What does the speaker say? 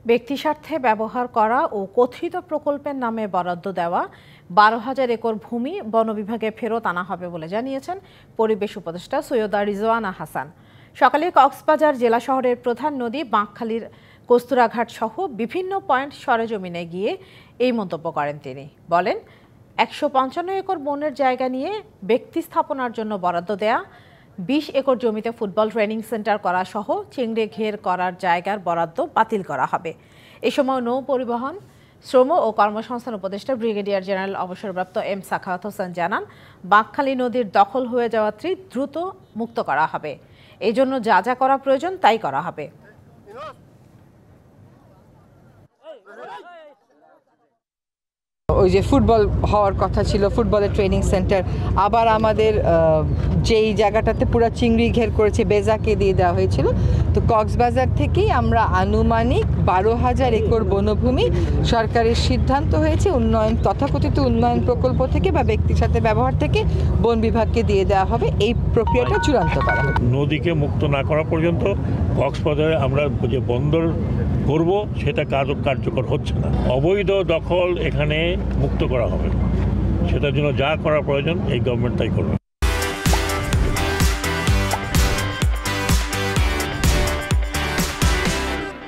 ব্যক্তিস্বার্থে ব্যবহার করা ও কথিত প্রকল্পের নামে বরাদ্দ দেওয়া ১২,০০০ একর ভূমি বন বিভাগে ফেরত আনা হবে বলে জানিয়েছেন পরিবেশ উপদেষ্টা সৈয়দা রিজওয়ানা হাসান। সকালে কক্সবাজার জেলা শহরের প্রধান নদী বাঁকখালীর কস্তুরাঘাট সহ বিভিন্ন পয়েন্ট সরেজমিনে গিয়ে এই মন্তব্য করেন তিনি। বলেন, ১৫৫ একর বনের জায়গা নিয়ে ব্যক্তি স্থাপনার জন্য বরাদ্দ দেয়া, ২০ একর জমিতে ফুটবল ট্রেনিং সেন্টার করা সহ চিংড়ি ঘের করার জায়গার বরাদ্দ বাতিল করা হবে। এ সময় নৌ পরিবহন, শ্রম ও কর্মসংস্থান উপদেষ্টা ব্রিগেডিয়ার জেনারেল অবসরপ্রাপ্ত এম সাখাওয়াত হোসেন জানান, বাঁকখালী নদীর দখল হয়ে যাওয়া তীর দ্রুত মুক্ত করা হবে। এই জন্য যা যা করা প্রয়োজন তাই করা হবে। ওই যে ফুটবল হওয়ার কথা ছিল, ফুটবলের ট্রেনিং সেন্টার, আবার আমাদের যেই জায়গাটাতে পুরো চিংড়ি ঘের করেছে বেজাকে দিয়ে দেওয়া হয়েছিল। তো কক্সবাজার থেকেই আমরা আনুমানিক ১২,০০০ একর বনভূমি সরকারের সিদ্ধান্ত হয়েছে তথাকথিত উন্নয়ন প্রকল্প থেকে বা ব্যক্তির সাথে ব্যবহার থেকে বন বিভাগকে দিয়ে দেওয়া হবে। এই প্রক্রিয়াটা চূড়ান্ত করা হবে। নদীকে মুক্ত না করা পর্যন্ত কক্সবাজারে আমরা যে বন্দর করব সেটা কার্যকর হচ্ছে না। অবৈধ দখল এখানে মুক্ত করা হবে, সেটার জন্য যা করা প্রয়োজন এই গভর্নমেন্ট তাই করবে।